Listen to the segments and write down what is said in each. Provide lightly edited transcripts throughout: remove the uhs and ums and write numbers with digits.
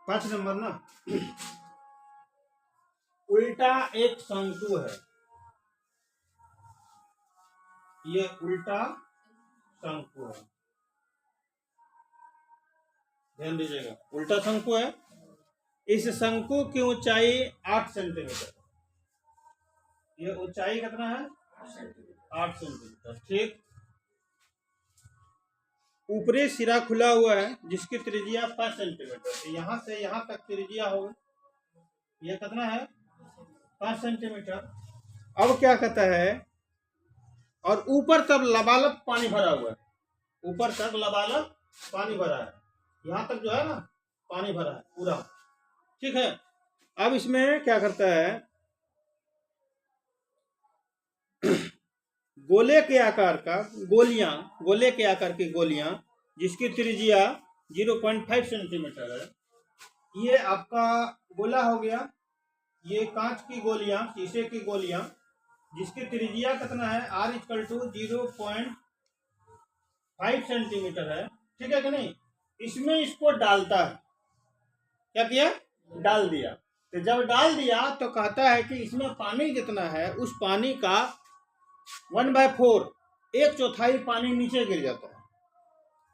5 number ना, उल्टा एक शंकु है, ये उल्टा शंकु है, ध्यान दीजिएगा, उल्टा शंकु है। इस शंकु की ऊंचाई 8 सेंटीमीटर, ये ऊंचाई कितना है 8 सेंटीमीटर, ठीक। ऊपरी सिरा खुला हुआ है जिसकी त्रिज्या 5 सेंटीमीटर, यहां से यहां तक त्रिज्या होगा, ये कितना है 5 सेंटीमीटर। अब क्या कहता है, और ऊपर तक लबालब पानी भरा हुआ है, ऊपर तक लबालब पानी भरा है, यहां तक जो है ना पानी भरा है पूरा, ठीक है। अब इसमें क्या करता है, गोले के आकार का गोलियां, गोले के आकार की गोलियां जिसकी त्रिज्या 0.5 सेंटीमीटर है, ये आपका गोला हो गया। ये कांच की गोलियां, शीशे की गोलियां जिसकी त्रिज्या कितना है r = 0.5 सेंटीमीटर है, ठीक है कि नहीं। इसमें इसको डालता है, क्या किया, डाल दिया। तो जब डाल दिया तो कहता है कि इसमें पानी जितना है उस पानी का 1/4, 1/4 पानी नीचे गिर जाता है।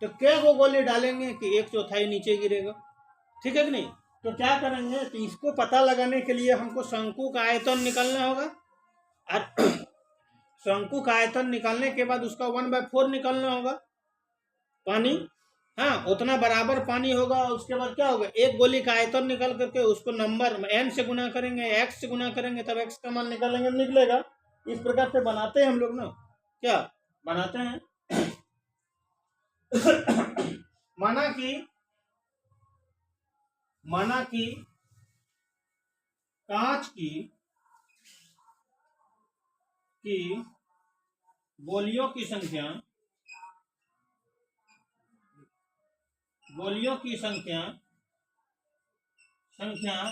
तो क्या वो गोले डालेंगे कि 1/4 नीचे गिरेगा, ठीक है कि नहीं। तो क्या करेंगे, तो इसको पता लगाने के लिए हमको शंकु का आयतन निकालना होगा, और शंकु का आयतन निकालने के बाद उसका 1/4 निकालना होगा पानी, हाँ उतना बराबर पानी होगा। उसके बाद क्या होगा, एक गोली का आयतन निकाल करके उसको नंबर n से गुना करेंगे, x से गुना करेंगे, तब x का मान निकालेंगे, निकलेगा। इस प्रकार से बनाते हैं हम लोग ना, क्या बनाते हैं माना कि कांच की गोलियों की संख्या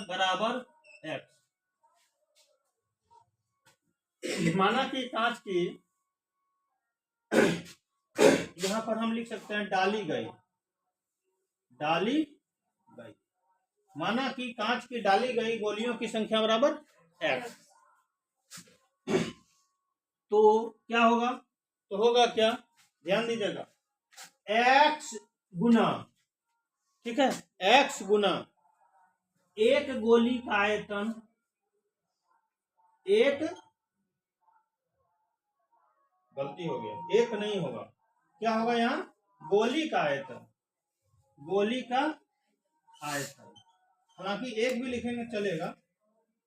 बराबर x। माना कि कांच की, यहां पर हम लिख सकते हैं डाली गई, माना कि कांच की डाली गई गोलियों की संख्या बराबर x। तो क्या होगा, तो होगा क्या, ध्यान दीजिएगा, x गुना, ठीक है, x गुना एक गोली का आयतन, एक गलती हो गया, एक नहीं होगा, क्या होगा यहाँ गोली का आयतन, हालांकि एक भी लिखेंगे चलेगा।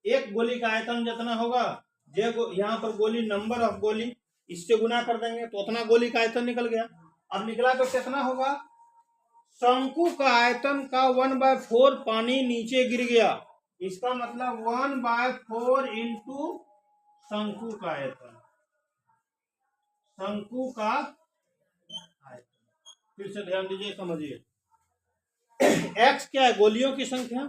एक गोली का आयतन जितना होगा, यहाँ पर गोली नंबर ऑफ गोली, इससे गुना कर देंगे तो उतना गोली का आयतन निकल गया। अब निकला तो कितना होगा, शंकु का आयतन का 1/4 पानी नीचे गिर गया, इसका मतलब 1/4 इंटू शंकु का आयतन, फिर से ध्यान दीजिए, समझिए। x क्या है, गोलियों की संख्या,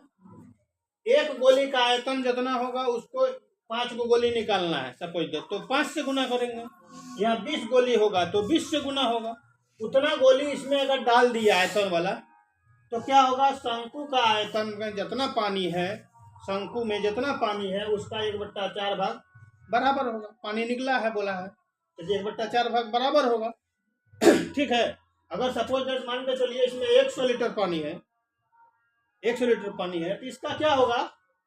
एक गोली का आयतन जितना होगा उसको 5 को गोली निकालना है सपोज दे, तो 5 से गुना करेंगे। यहाँ 20 गोली होगा तो 20 से गुना होगा, उतना गोली इसमें अगर डाल दिया आयतन वाला, तो क्या होगा, शंकु का आयतन में जितना पानी है, शंकु में जितना पानी है उसका 1/4 भाग बराबर होगा, पानी निकला है बोला है तो 1/4 भाग बराबर होगा, ठीक है। अगर सपोज दैट मान के चलिए इसमें 100 लीटर पानी है, 100 लीटर पानी है, तो इसका क्या होगा,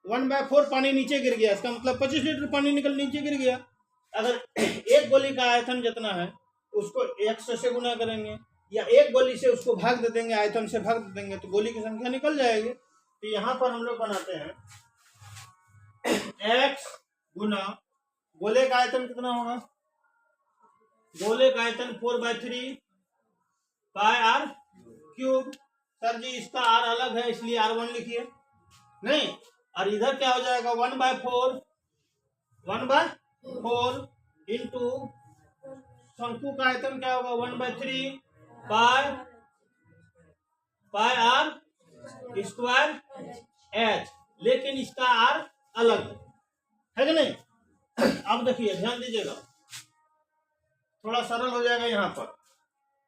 1/4 पानी नीचे गिर गया, इसका मतलब 25 लीटर पानी निकल नीचे गिर गया। अगर एक गोली का आयतन जितना है उसको 100 से गुना करेंगे, या एक गोली से उसको भाग दे देंगे, आयतन से भाग दे देंगे, तो गोली की संख्या निकल जाएगी। तो यहाँ पर हम लोग बनाते हैं x गुना गोले का आयतन कितना होगा, गोले का आयतन 4/3 पाई r क्यूब। सर जी इसका r अलग है इसलिए r1 लिखिए, नहीं, और इधर क्या हो जाएगा 1/4 इंटू शंकु का आयतन क्या होगा 1/3 पाई r स्क्वायर h, लेकिन इसका r अलग है कि नहीं। अब देखिए ध्यान दीजिएगा, थोड़ा सरल हो जाएगा, यहाँ पर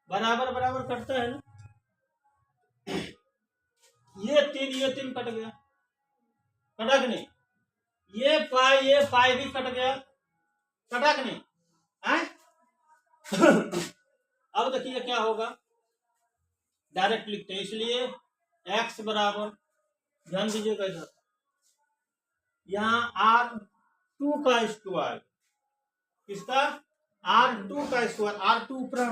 बराबर बराबर कटता है ना, ये ये 3 कट गया, कटा कि नहीं? ये पाई भी कट गया, कटा कि नहीं? अब देखिए क्या होगा, डायरेक्ट लिखते हैं, इसलिए x बराबर, ध्यान दीजिएगा इधर, यहाँ R2 का स्क्वायर, किसका? R2 का स्क्वायर, R2 ऊपर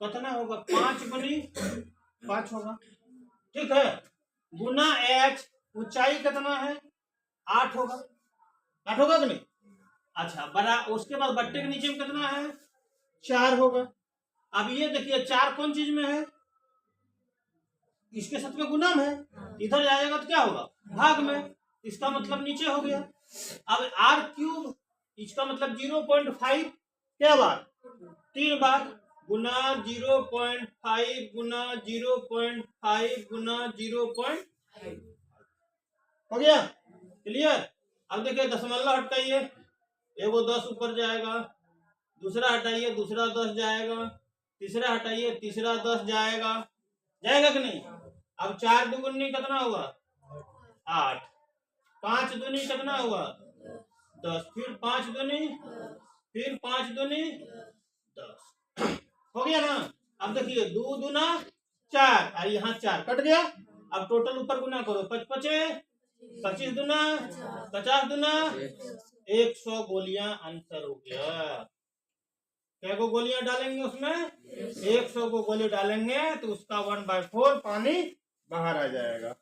कितना होगा? 5 गुनी 5 होगा, ठीक है, गुना h, ऊंचाई कितना है? 8 होगा, 8 होगा कि नहीं? अच्छा, बड़ा, उसके बाद बट्टे के नीचे में कितना है? 4 होगा। अब ये देखिए 4 कौन चीज में है? इसके साथ में गुना में है, इधर जाएगा तो क्या होगा? भाग में, इसका मतलब नीचे हो गया। अब r3, इसका मतलब 0.5 क्या बार? 3 बार, गुना 0.5 गुना 0.5 गुना 0.5 हो गया, क्लियर? अब देखिए दशमलव हटाइए, एगो 10 ऊपर जाएगा, दूसरा हटाइए, दूसरा 10 जाएगा, तीसरा हटाइए, तीसरा 10 जाएगा, जाएगा कि नहीं? अब 4 दुगुनी कितना हुआ? 8, 5 दूनी कितना हुआ? 10, फिर 5 दूनी, फिर 5 दूनी 10, हो गया ना? अब देखिए 2 दूना 4, और यहाँ 4 कट गया। अब टोटल ऊपर गुना करो, 5 पचे 25 दूना 50 दूना 100 गोलियां आंसर हो गया। क्या को गोलियां डालेंगे उसमें? 100 को गोली डालेंगे तो उसका 1/4 पानी बाहर आ जाएगा।